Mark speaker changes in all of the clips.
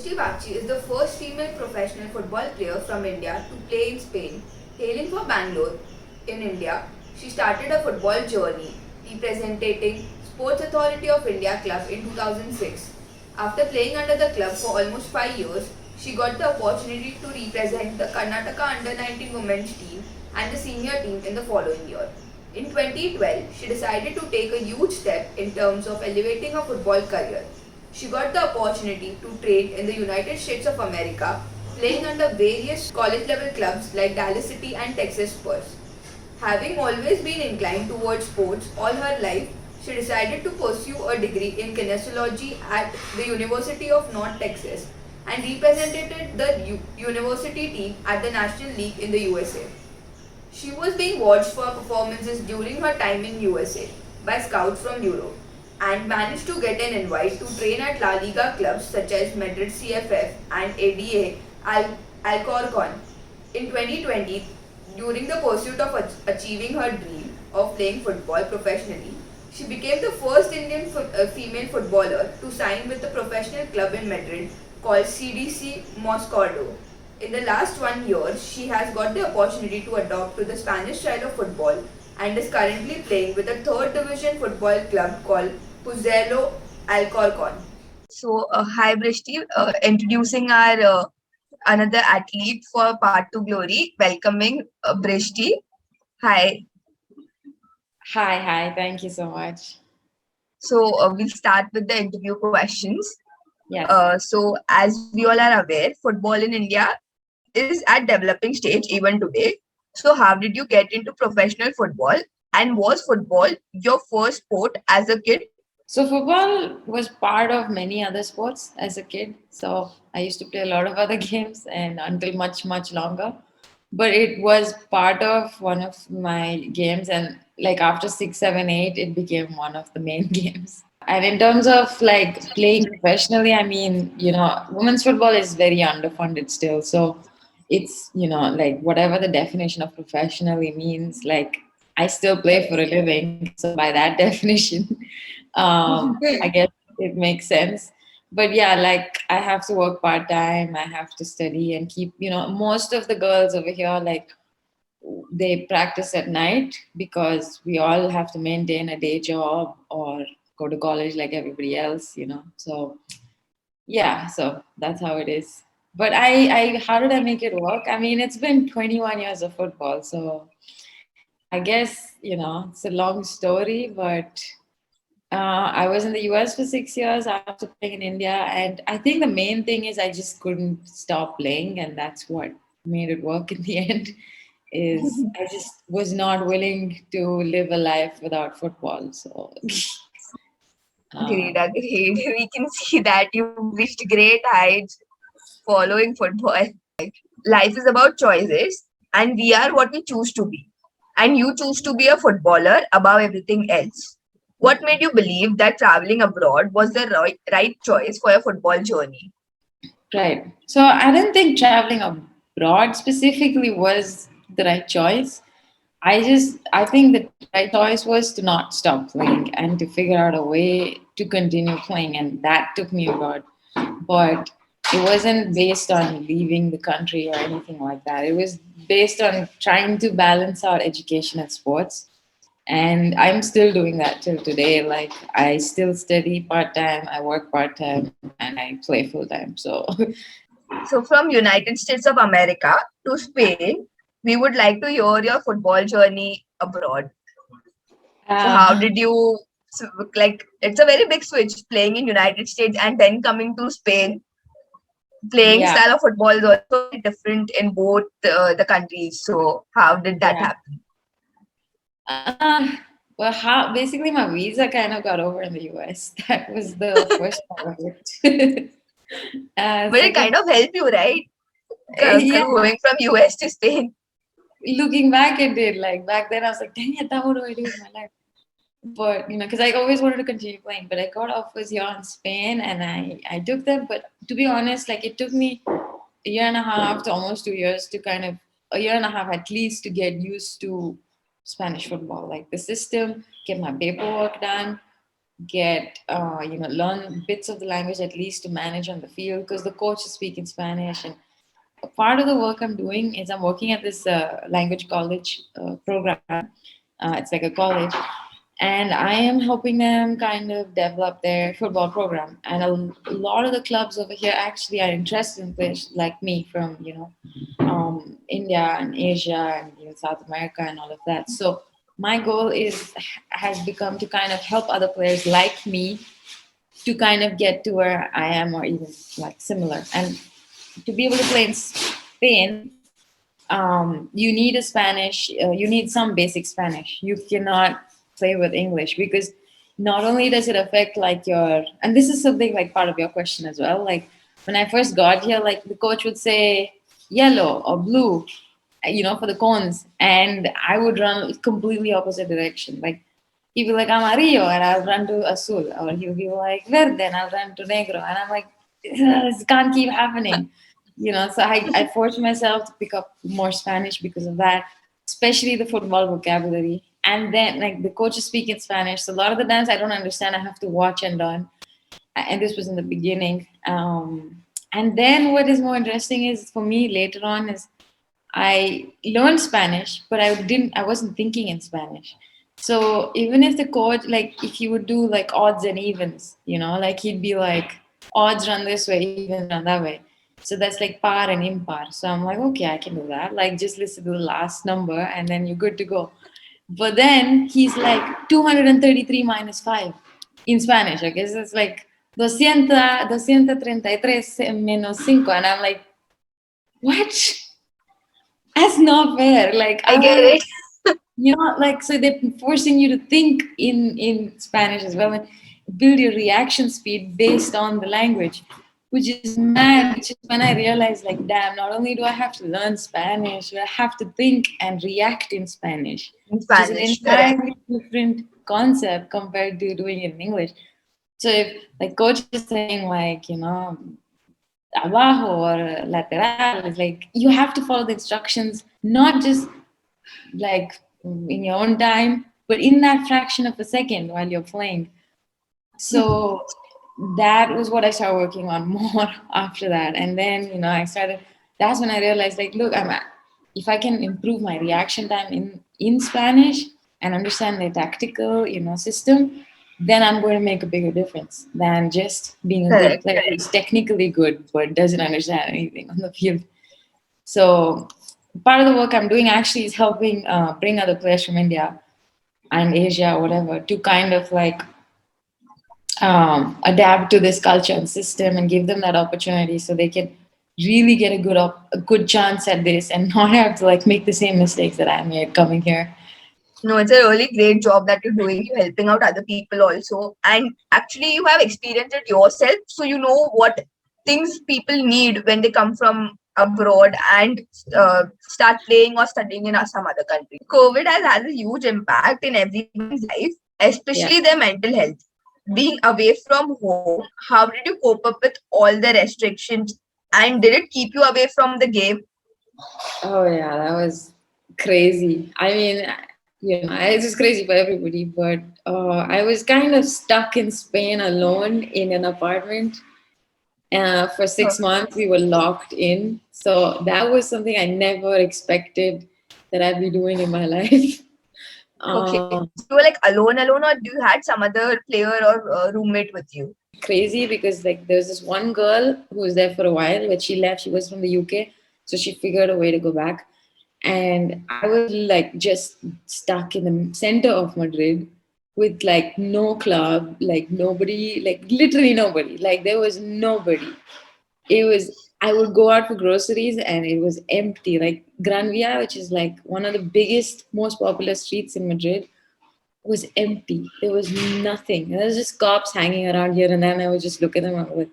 Speaker 1: Brishti Bagchi is the first female professional football player from India to play in Spain. Hailing from Bangalore, in India, she started a football journey representing Sports Authority of India club in 2006. After playing under the club for almost 5 years, she got the opportunity to represent the Karnataka under 19 women's team and the senior team in the following year. In 2012, she decided to take a huge step in terms of elevating her football career. She got the opportunity to train in the United States of America, playing under various college level clubs like Dallas City and Texas Spurs. Having always been inclined towards sports all her life, she decided to pursue a degree in kinesiology at the University of North Texas and represented the university team at the National League in the USA. She was being watched for performances during her time in USA by scouts from Europe and managed to get an invite to train at La Liga clubs such as Madrid CFF and ADA Alcorcon. In 2020, during the pursuit of achieving her dream of playing football professionally, she became the first Indian female footballer to sign with a professional club in Madrid called CDC Moscardo. In the last 1 year, she has got the opportunity to adopt to the Spanish style of football and is currently playing with a third division football club called Puzzelo Alcorcon. So, hi Brishti, introducing our another athlete for Part 2 Glory, welcoming Brishti. Hi.
Speaker 2: Hi, thank you so much.
Speaker 1: So, we'll start with the interview questions.
Speaker 2: Yes.
Speaker 1: As we all are aware, football in India is at developing stage even today. So, how did you get into professional football? And was football your first sport as a kid?
Speaker 2: So football was part of many other sports as a kid. So I used to play a lot of other games and until much longer. But it was part of one of my games, and like after 6, 7, 8, it became one of the main games. And in terms of like playing professionally, I mean, women's football is very underfunded still. So it's, like whatever the definition of professionally means, like I still play for a living. So by that definition, I guess it makes sense. But yeah, like I have to work part time, I have to study and keep, most of the girls over here, like they practice at night because we all have to maintain a day job or go to college like everybody else. So yeah, so that's how it is. But how did I make it work? I mean, it's been 21 years of football, so I guess, it's a long story, but I was in the US for 6 years after playing in India. And I think the main thing is I just couldn't stop playing. And that's what made it work in the end is I just was not willing to live a life without football. So
Speaker 1: Agreed. We can see that you reached great heights following football. Life is about choices, and we are what we choose to be. And you choose to be a footballer above everything else. What made you believe that traveling abroad was the right choice for your football journey?
Speaker 2: right. So I didn't think traveling abroad specifically was the right choice. I think the right choice was to not stop playing and to figure out a way to continue playing, and that took me abroad. But it wasn't based on leaving the country or anything like that. It was based on trying to balance out education and sports. And I'm still doing that till today. Like I still study part time, I work part time, and I play full time. So
Speaker 1: So, from United States of America to Spain, we would like to hear your football journey abroad. So, how
Speaker 2: uh,
Speaker 1: did you like? It's a very big switch playing in United States and then coming to Spain. Playing
Speaker 2: yeah,
Speaker 1: style of football is also very different in both the countries. So, how did that
Speaker 2: yeah.
Speaker 1: happen?
Speaker 2: Uh, well, how basically my visa kind of got over in the US. That was the first part of it.
Speaker 1: But it
Speaker 2: Second,
Speaker 1: kind of helped you, right?
Speaker 2: yeah,
Speaker 1: Going from US to Spain.
Speaker 2: looking back, it did. Like back then, I was like, dang it, now what do I do with my life? But because I always wanted to continue playing, but I got offers here in Spain, and I took them. But to be honest, like it took me a year and a half to almost 2 years to kind of a year and a half at least to get used to Spanish football, like the system, get my paperwork done. get learn bits of the language at least to manage on the field because the coach is speaking Spanish. And a part of the work I'm doing is I'm working at this language college program. It's like a college, and I am helping them kind of develop their football program. And a lot of the clubs over here actually are interested in players like me from India and Asia and South America and all of that. So my goal is has become to kind of help other players like me to kind of get to where I am or even like similar. And to be able to play in Spain, you need a Spanish. You need some basic Spanish. You cannot play with English because not only does it affect like your, and this is something like part of your question as well. Like when I first got here, like the coach would say yellow or blue, for the cones, and I would run completely opposite direction. Like he'd be like amarillo, and I'll run to azul, or he'll be like verde, and I'll run to negro, and I'm like, this can't keep happening. So I forced myself to pick up more Spanish because of that, especially the football vocabulary. And then like the coaches speak in Spanish, so a lot of the times I don't understand. I have to watch and learn. And this was in the beginning. And then what is more interesting is for me later on is I learned Spanish, but I wasn't thinking in Spanish. So even if the coach, like if he would do like odds and evens, like he'd be like odds run this way, evens run that way. So that's like par and impar. So I'm like, okay, I can do that. Like just listen to the last number and then you're good to go. But then he's like 233 minus 5 in Spanish. Okay, so it's like 233 menos 5. And I'm like, what? That's not fair. Like
Speaker 3: I get it.
Speaker 2: like so they're forcing you to think in Spanish as well and build your reaction speed based on the language, which is mad. Which is when I realized, like, damn, not only do I have to learn Spanish, but I have to think and react in Spanish,
Speaker 3: In
Speaker 2: which is an
Speaker 3: Spanish, correct.
Speaker 2: entirely different concept compared to doing it in English. So if like coach is saying like abajo or lateral, it's like you have to follow the instructions, not just like in your own time, but in that fraction of a second while you're playing. So that was what I started working on more after that. And then, that's when I realized like, look, if I can improve my reaction time in Spanish and understand the tactical, system, then I'm going to make a bigger difference than just being a good
Speaker 3: Correct.
Speaker 2: player who's technically good but doesn't understand anything on the field. So part of the work I'm doing actually is helping bring other players from India and Asia or whatever to kind of like adapt to this culture and system and give them that opportunity so they can really get a good chance at this and not have to like make the same mistakes that I made coming here.
Speaker 3: No, it's a really great job that you're doing. You're helping out other people also. And actually, you have experienced it yourself. So you know what things people need when they come from abroad and start playing or studying in some other country. COVID has had a huge impact in everyone's life,
Speaker 2: Yeah.
Speaker 3: especially their mental health. Being away from home, how did you cope up with all the restrictions? And did it keep you away from the game?
Speaker 2: Oh yeah, that was crazy. I mean, it's just crazy for everybody. But I was kind of stuck in Spain alone in an apartment. For
Speaker 3: Huh.
Speaker 2: 6 months, we were locked in. So that was something I never expected that I'd be doing in my life.
Speaker 3: Okay.
Speaker 2: Uh,
Speaker 3: So you were like alone, or do you had some other player or roommate with you?
Speaker 2: Crazy because like there's this one girl who was there for a while, but she left. She was from the UK, so she figured a way to go back. And I was like just stuck in the center of Madrid with like no club, like nobody, like literally nobody. Like there was nobody. It was I would go out for groceries and it was empty. Like Gran Via, which is like one of the biggest, most popular streets in Madrid, was empty. There was nothing. There was just cops hanging around here and then I would just look at them. I was like,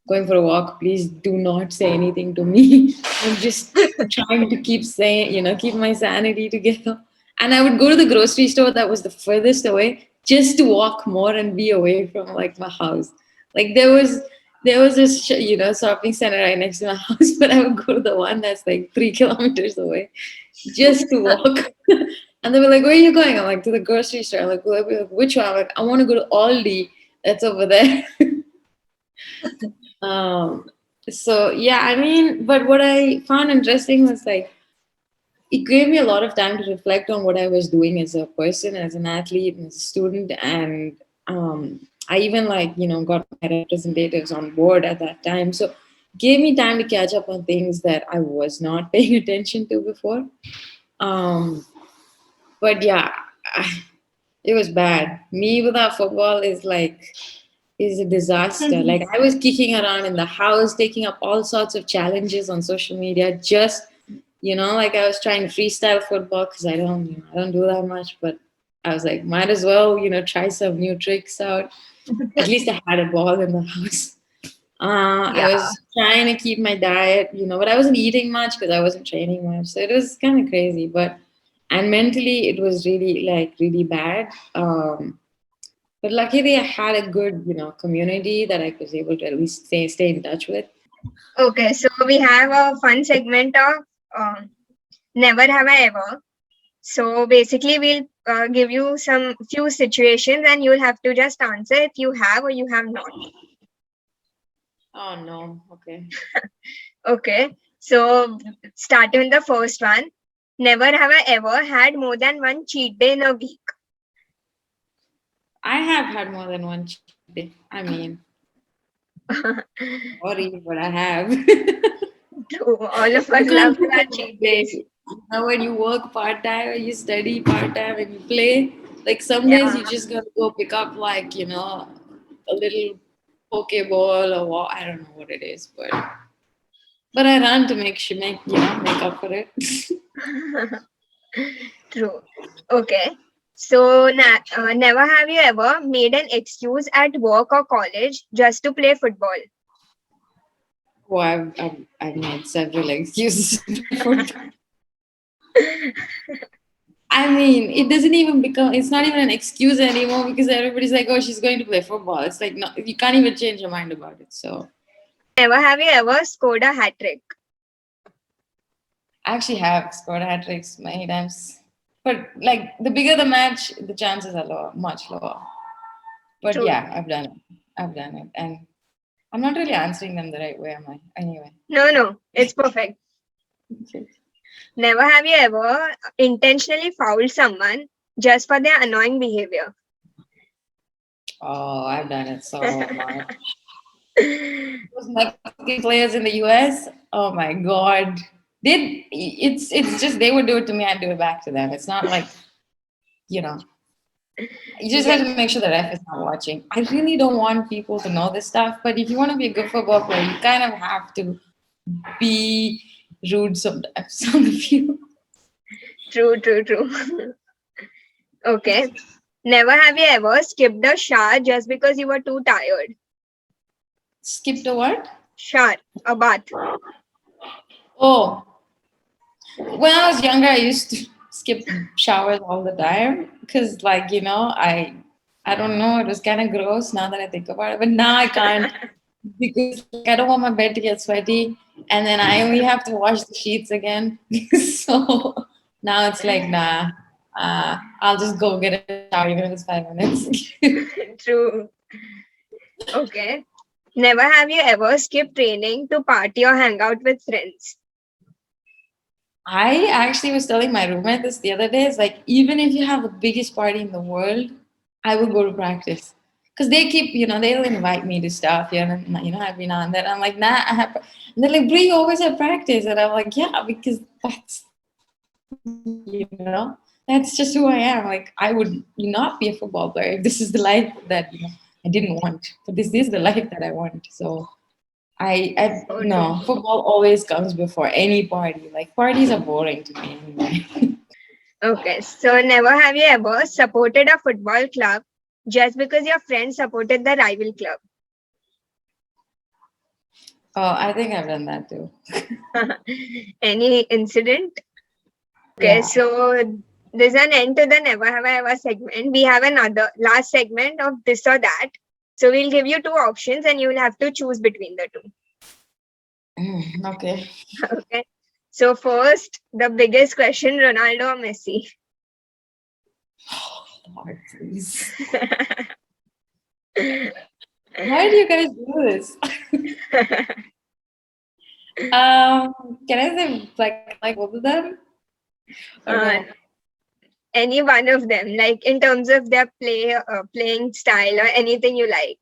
Speaker 2: going for a walk. Please do not say anything to me. I'm just trying to keep saying, keep my sanity together. And I would go to the grocery store that was the furthest away just to walk more and be away from like my house. Like there was this shopping center right next to my house, but I would go to the one that's like 3 kilometers away just to walk. And they were like, "Where are you going?" I'm like, "To the grocery store." I'm like, "Which one?" I'm like, "I want to go to Aldi. That's over there." um, so yeah, I mean, but what I found interesting was like it gave me a lot of time to reflect on what I was doing as a person, as an athlete, and as a student, and I even like got my representatives on board at that time. So gave me time to catch up on things that I was not paying attention to before. Um, but yeah, it was bad. Me without football is a disaster. Like I was kicking around in the house, taking up all sorts of challenges on social media. Just like I was trying to freestyle football because I don't do that much. But I was like, might as well try some new tricks out. At least I had a ball in the house. I
Speaker 3: Yeah.
Speaker 2: was trying to keep my diet, but I wasn't eating much because I wasn't training much. So it was kind of crazy. And mentally, it was really really bad. But luckily, I had a good, community that I was able to at least stay in touch with.
Speaker 3: Okay, so we have a fun segment of Never Have I Ever. So basically, we'll give you some few situations, and you'll have to just answer if you have or you have not.
Speaker 2: Oh no. Okay.
Speaker 3: Okay, so starting with the first one. Never have I ever had more than one cheat day in a week.
Speaker 2: I have had more than one cheat day. I mean, sorry, but I have.
Speaker 3: True, all of us
Speaker 2: You
Speaker 3: love
Speaker 2: can't pick
Speaker 3: our
Speaker 2: a
Speaker 3: cheat
Speaker 2: cheat
Speaker 3: days.
Speaker 2: day. When you work part time, or you study part time, and you play, like some days
Speaker 3: Yeah,
Speaker 2: you just gotta go pick up a little pokeball or what, I don't know what it is, but I run to make up for it.
Speaker 3: true. Okay, so never have you ever made an excuse at work or college just to play football?
Speaker 2: Oh, I've made several excuses. I mean, it doesn't even become. It's not even an excuse anymore because everybody's like, "Oh, she's going to play football." It's like no, you can't even change your mind about it. So
Speaker 3: Never have you ever scored a hat trick?
Speaker 2: I actually have scored hat tricks many times, but like the bigger the match, the chances are lower, much lower. But
Speaker 3: True.
Speaker 2: yeah, I've done it. I've done it, and I'm not really answering them the right way, am I? Anyway.
Speaker 3: No, it's perfect. Never have you ever intentionally fouled someone just for their annoying behavior?
Speaker 2: Oh, I've done it so much. Those Mexican players in the US, oh my god. It's just they would do it to me, I'd do it back to them. It's not like, you know, you just
Speaker 3: Yeah,
Speaker 2: have to make sure the ref is not watching. I really don't want people to know this stuff, but if you want to be a good football player, you kind of have to be rude sometimes on the field.
Speaker 3: true. Okay. Never have you ever skipped a shower just because you were too tired?
Speaker 2: Skip the what?
Speaker 3: Shower, a bath.
Speaker 2: Oh, when I was younger, I used to skip showers all the time because, I don't know, it was kind of gross now that I think about it. But now I can't because I don't want my bed to get sweaty, and then I only have to wash the sheets again. So now it's like, nah, I'll just go get a shower even if it's 5 minutes.
Speaker 3: True. Okay. Never have you ever skipped training to party or hang out with friends?
Speaker 2: I actually was telling my roommate this the other day. It's like, even if you have the biggest party in the world, I will go to practice. Because they keep, they'll invite me to stuff, every now and then. I'm like, nah, I have. And they're like, Brie, you always have practice. And I'm like, yeah, because that's just who I am. Like, I would not be a football player if this is the life that, I didn't want. But this is the life that I want. So
Speaker 3: So true.
Speaker 2: no, football always comes before any party. Like parties are boring to me anyway.
Speaker 3: Okay. So never have you ever supported a football club just because your friend supported the rival club?
Speaker 2: Oh, I think I've done that too.
Speaker 3: Any incident? Okay,
Speaker 2: Yeah.
Speaker 3: so there's an end to the Never Have I Ever segment. We have another last segment of this or that. So we'll give you two options and you will have to choose between the two.
Speaker 2: Okay.
Speaker 3: Okay. So first, the biggest question, Ronaldo or Messi?
Speaker 2: God, please. Why do you guys do this? Can I say like both of them? Or
Speaker 3: uh,
Speaker 2: no?
Speaker 3: any one of them, like in terms of their playing style or anything you like.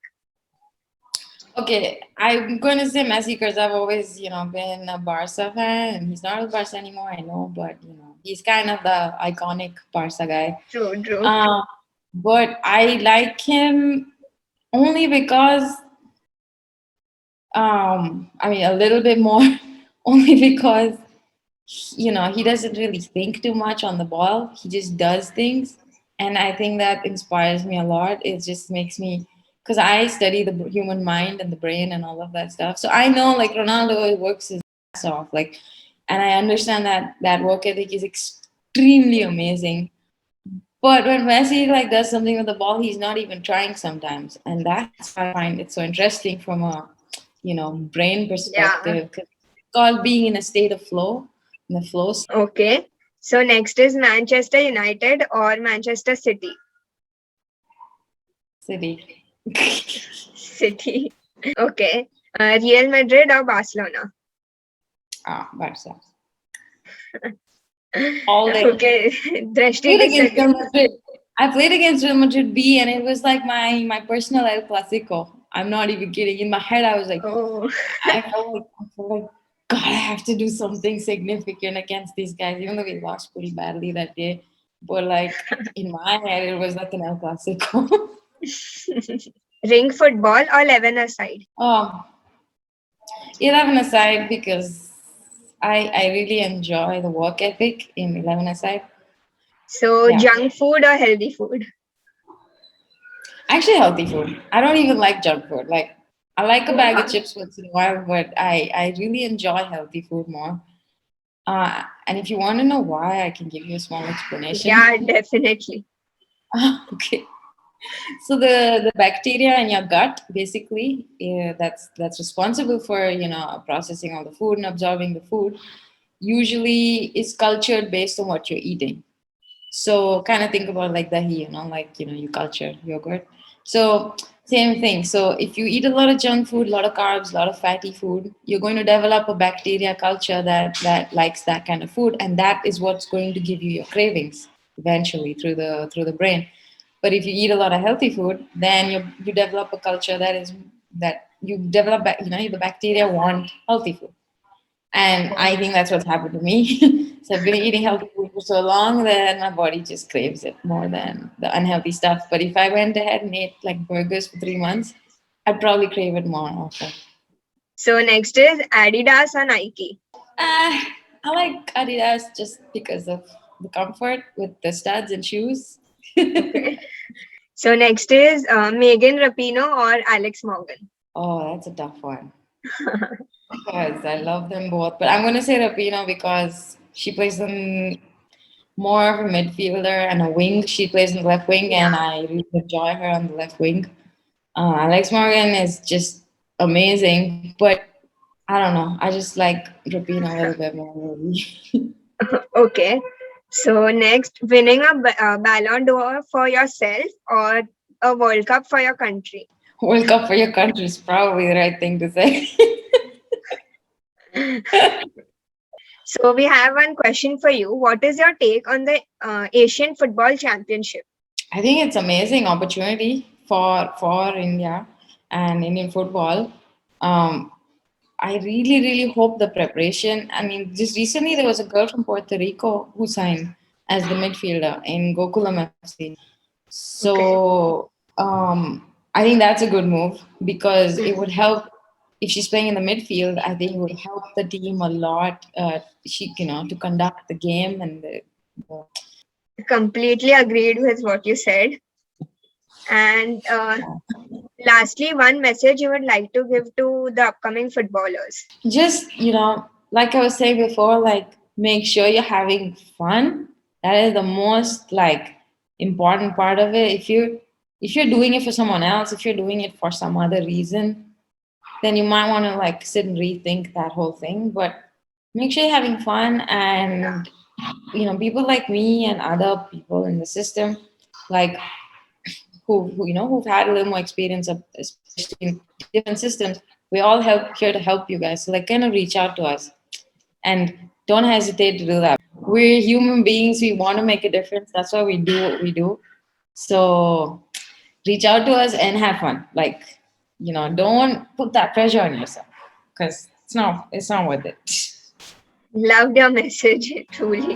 Speaker 2: Okay, I'm going to say Messi because I've always, been a Barca fan, and he's not a Barca anymore, I know, but he's kind of the iconic Barca guy.
Speaker 3: True, true.
Speaker 2: Uh, but I like him only because, I mean, a little bit more, only because he doesn't really think too much on the ball. He just does things. And I think that inspires me a lot. It just makes me, because I study the human mind and the brain and all of that stuff. So I know like Ronaldo works his ass off. Like, and I understand that work ethic is extremely amazing. But when Messi like does something with the ball, he's not even trying sometimes. And that's why I find it so interesting from a, brain
Speaker 3: Yeah.
Speaker 2: perspective. 'Cause it's called being in a state of flow, in the flow
Speaker 3: Okay. So next is Manchester United or Manchester City.
Speaker 2: city.
Speaker 3: City. Okay. Real Madrid or Barcelona.
Speaker 2: Barca. All day.
Speaker 3: Okay. Drashti
Speaker 2: Played against Real
Speaker 3: disagrees.
Speaker 2: Madrid. I played against Real Madrid B, and it was like my personal El Clasico. I'm not even kidding. In my head, I was like,
Speaker 3: Oh.
Speaker 2: I felt like, God, I have to do something significant against these guys, even though we lost pretty badly that day. But like in my head, it was like an El Clasico.
Speaker 3: Ring football or 11 aside.
Speaker 2: um, 11 aside because I really enjoy the work ethic in 11 aside.
Speaker 3: So
Speaker 2: Yeah.
Speaker 3: junk food or healthy food.
Speaker 2: Actually, healthy food. I don't even like junk food. Like, I like a bag of
Speaker 3: Wow.
Speaker 2: chips once in a while, but I really enjoy healthy food more. And if you want to know why, I can give you a small explanation.
Speaker 3: Yeah, definitely.
Speaker 2: Okay. So the bacteria in your gut, basically, that's responsible for processing all the food and absorbing the food. Usually, is cultured based on what you're eating. So kind of think about like dahi, like you culture yogurt. So same thing. So if you eat a lot of junk food, a lot of carbs, a lot of fatty food, you're going to develop a bacteria culture that likes that kind of food, and that is what's going to give you your cravings eventually through the brain. But if you eat a lot of healthy food, then you develop a culture that you develop, the bacteria want healthy food. And I think that's what's happened to me. So I've been eating healthy food for so long that my body just craves it more than the unhealthy stuff. But if I went ahead and ate like burgers for 3 months, I'd probably crave it more often.
Speaker 3: So next is Adidas or Nike.
Speaker 2: I like Adidas just because of the comfort with the studs and shoes.
Speaker 3: Okay. So next is Megan Rapinoe or Alex Morgan.
Speaker 2: Oh, that's a tough one. Because I love them both. But I'm going to say Rapino because she plays in more of a midfielder and a wing. She plays in the left wing, and
Speaker 3: Yeah.
Speaker 2: I really enjoy her on the left wing. Alex Morgan is just amazing, but I don't know. I just like Rapino a little bit more. Maybe.
Speaker 3: Okay. So next, winning a Ballon d'Or for yourself or a World Cup for your country.
Speaker 2: World Cup for your country is probably the right thing to say.
Speaker 3: So we have one question for you. What is your take on the Asian Football Championship?
Speaker 2: I think it's amazing opportunity for India and Indian football. Um, I really, really hope the preparation. I mean, just recently there was a girl from Puerto Rico who signed as the midfielder in Gokulam FC.
Speaker 3: Okay.
Speaker 2: So I think that's a good move because it would help if she's playing in the midfield. I think it would help the team a lot. To conduct the game and the
Speaker 3: Completely agreed with what you said. And lastly, one message you would like to give to the upcoming footballers.
Speaker 2: just like I was saying before, like make sure you're having fun. That is the most like important part of it. If you're doing it for someone else, if you're doing it for some other reason, then you might want to like sit and rethink that whole thing. But make sure you're having fun, and people like me and other people in the system, like who've had a little more experience of, especially in different systems. We all here to help you guys. So like kind of reach out to us and don't hesitate to do that. We're human beings. We want to make a difference. That's why we do what we do. So reach out to us and have fun. Like, don't put that pressure on yourself because it's not worth it.
Speaker 3: Loved your message, truly.